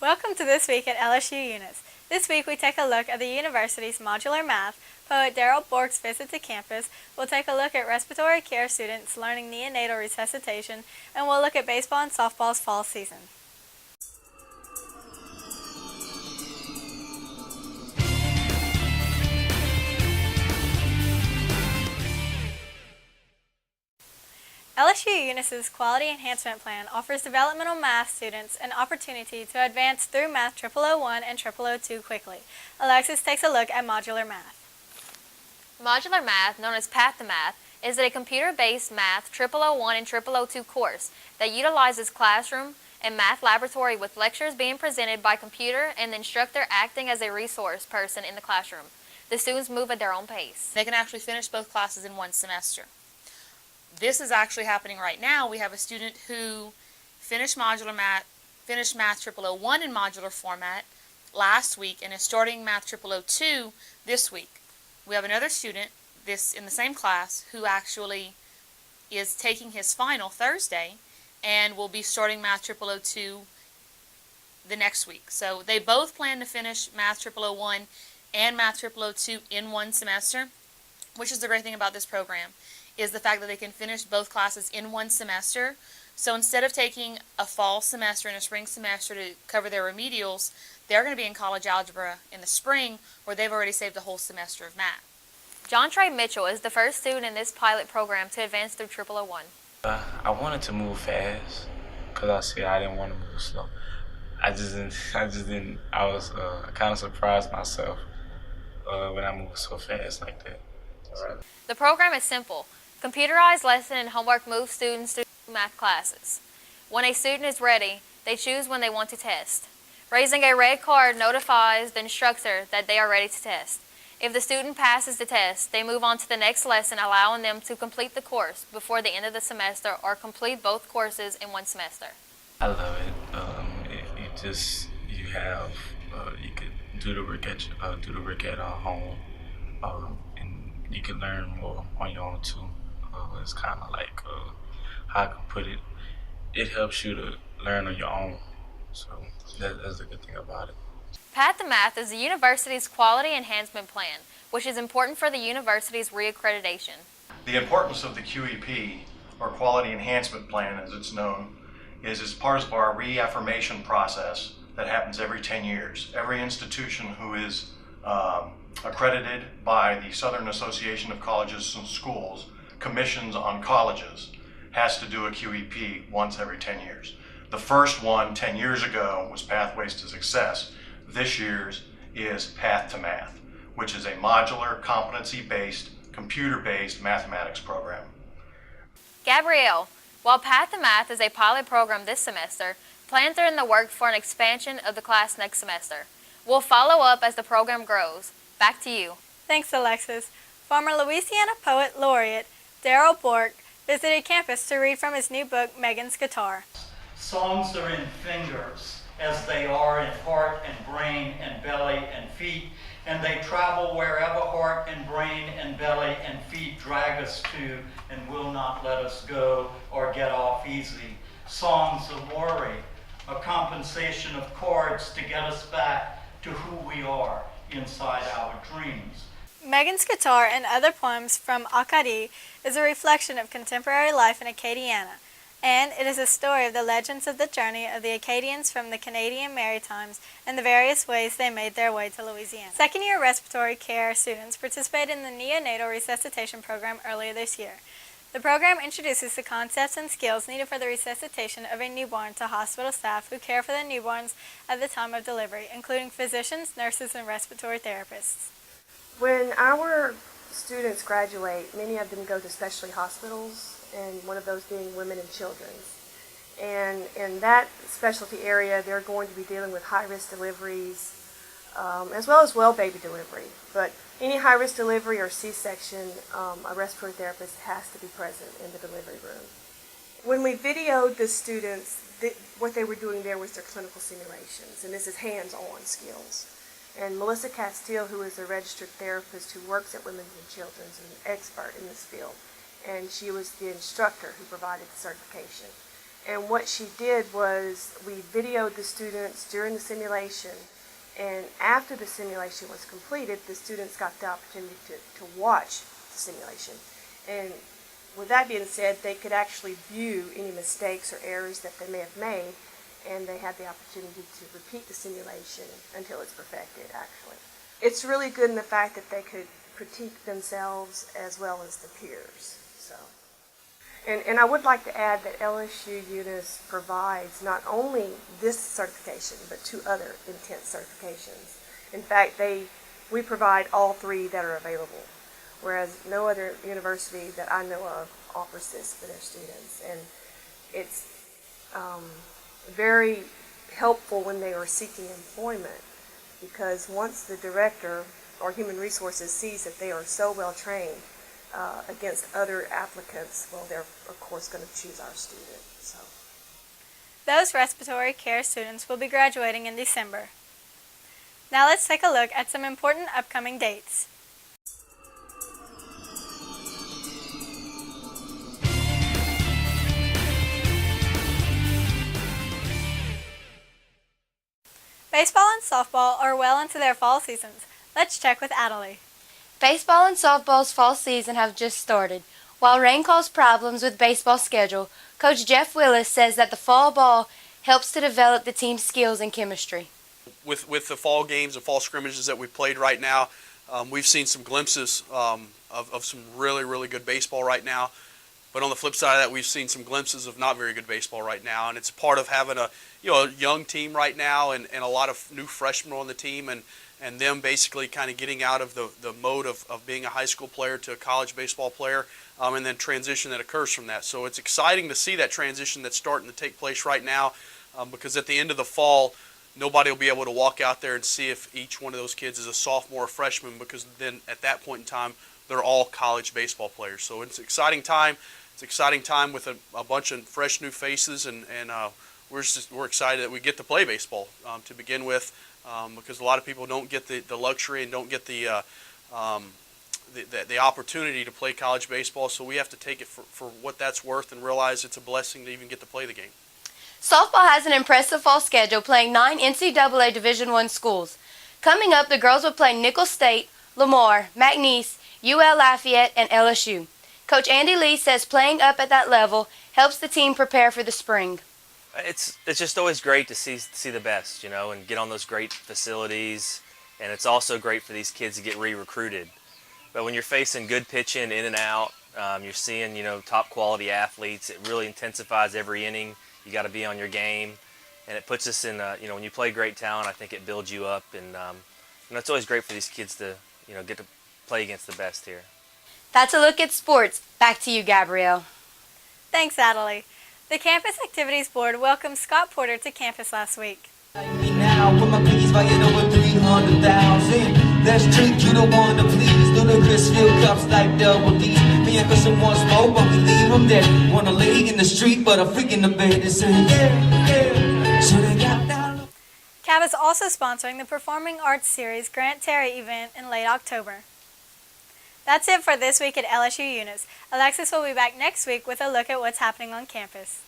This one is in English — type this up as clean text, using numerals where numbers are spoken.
Welcome to This Week at LSU Eunice. This week we take a look at the university's Modular Math. Poet Darryl Pork's visit to campus. We'll take a look at respiratory care students learning neonatal resuscitation, and we'll look at baseball and softball's fall season. LSU Eunice's Quality Enhancement Plan offers developmental math students an opportunity to advance through Math 0001 and 0002 quickly. Alexis takes a look at Modular Math. Modular Math, known as Path to Math, is a computer-based Math 0001 and 0002 course that utilizes classroom and math laboratory with lectures being presented by computer and the instructor acting as a resource person in the classroom. The students move at their own pace. They can actually finish both classes in one semester. This is actually happening right now. We have a student who finished Math 0001 in modular format last week and is starting Math 0002 this week. We have another student in the same class who actually is taking his final Thursday and will be starting Math 0002 the next week. So they both plan to finish Math 0001 and Math 0002 in one semester, which is the great thing about this program, is the fact that they can finish both classes in one semester. So instead of taking a fall semester and a spring semester to cover their remedials, they're going to be in college algebra in the spring, where they've already saved a whole semester of math. John Trey Mitchell is the first student in this pilot program to advance through 0001. I wanted to move fast because I didn't want to move slow. I was kind of surprised myself when I moved so fast like that. The program is simple. Computerized lesson and homework moves students through math classes. When a student is ready, they choose when they want to test. Raising a red card notifies the instructor that they are ready to test. If the student passes the test, they move on to the next lesson, allowing them to complete the course before the end of the semester or complete both courses in one semester. I love it. You could do the work at home, and you can learn more on your own too. It's kind of like how I can put it. It helps you to learn on your own. So that's the good thing about it. Path to Math is the university's quality enhancement plan, which is important for the university's reaccreditation. The importance of the QEP, or Quality Enhancement Plan as it's known, is as part of our reaffirmation process that happens every 10 years. Every institution who is accredited by the Southern Association of Colleges and Schools, commissions on colleges, has to do a QEP once every 10 years. The first one 10 years ago was Pathways to Success. This year's is Path to Math, which is a modular, competency-based, computer-based mathematics program. Gabrielle, while Path to Math is a pilot program this semester, plans are in the works for an expansion of the class next semester. We'll follow up as the program grows. Back to you. Thanks, Alexis. Former Louisiana Poet Laureate Darryl Pork visited campus to read from his new book, Megan's Guitar. Songs are in fingers, as they are in heart and brain and belly and feet, and they travel wherever heart and brain and belly and feet drag us to and will not let us go or get off easy. Songs of worry, a compensation of chords to get us back to who we are inside our dreams. Megan's Guitar and Other Poems from Acadie is a reflection of contemporary life in Acadiana, and it is a story of the legends of the journey of the Acadians from the Canadian Maritimes and the various ways they made their way to Louisiana. Second-year respiratory care students participated in the neonatal resuscitation program earlier this year. The program introduces the concepts and skills needed for the resuscitation of a newborn to hospital staff who care for the newborns at the time of delivery, including physicians, nurses, and respiratory therapists. When our students graduate, many of them go to specialty hospitals, and one of those being women and children's. And in that specialty area, they're going to be dealing with high-risk deliveries, as well as well baby delivery. But any high-risk delivery or C-section, a respiratory therapist has to be present in the delivery room. When we videoed the students, what they were doing there was their clinical simulations, and this is hands-on skills. And Melissa Castile, who is a registered therapist who works at Women's and Children's, is an expert in this field, and she was the instructor who provided the certification. And what she did was we videoed the students during the simulation, and after the simulation was completed, the students got the opportunity to watch the simulation. And with that being said, they could actually view any mistakes or errors that they may have made, and they had the opportunity to repeat the simulation until it's perfected, actually. It's really good in the fact that they could critique themselves as well as the peers. So, and I would like to add that LSU Eunice provides not only this certification, but 2 other intense certifications. In fact, we provide all 3 that are available, whereas no other university that I know of offers this for their students. And it's very helpful when they are seeking employment, because once the director or human resources sees that they are so well trained against other applicants, well, they're of course going to choose our student. So, Those respiratory care students will be graduating in December. Now let's take a look at some important upcoming dates. Baseball and softball are well into their fall seasons. Let's check with Adelie. Baseball and softball's fall season have just started. While rain caused problems with baseball's schedule, Coach Jeff Willis says that the fall ball helps to develop the team's skills and chemistry. With the fall games and fall scrimmages that we've played right now, we've seen some glimpses of some really good baseball right now. But on the flip side of that, we've seen some glimpses of not very good baseball right now, and it's part of having a young team right now and a lot of new freshmen on the team, and them basically kind of getting out of the mode of being a high school player to a college baseball player, and then transition that occurs from that. So it's exciting to see that transition that's starting to take place right now, because at the end of the fall, nobody will be able to walk out there and see if each one of those kids is a sophomore or freshman, because then at that point in time, they're all college baseball players. So it's an exciting time. It's an exciting time with a bunch of fresh new faces, and we're excited that we get to play baseball to begin with, because a lot of people don't get the luxury and don't get the opportunity to play college baseball. So we have to take it for what that's worth and realize it's a blessing to even get to play the game. Softball has an impressive fall schedule, playing 9 NCAA Division I schools. Coming up, the girls will play Nicholls State, Lamar, McNeese, UL Lafayette, and LSU. Coach Andy Lee says playing up at that level helps the team prepare for the spring. It's just always great to see the best, and get on those great facilities, and it's also great for these kids to get re-recruited. But when you're facing good pitching in and out, you're seeing top quality athletes. It really intensifies every inning. You got to be on your game, and it puts us in when you play great talent, I think it builds you up, and it's always great for these kids to get to play against the best here. That's a look at sports. Back to you, Gabrielle. Thanks, Adelie. The Campus Activities Board welcomed Scott Porter to campus last week. Now, put my pinkies valued over 300,000. That's trick, you don't want to please. Ludicrous fill cups like double D. Me and Christian want smoke, but we leave them dead. Want a lady in the street, but a freak in the bed. They say, yeah. So they got down. CAB is also sponsoring the Performing Arts Series Grant Terry event in late October. That's it for this week at LSU Eunice. Alexis will be back next week with a look at what's happening on campus.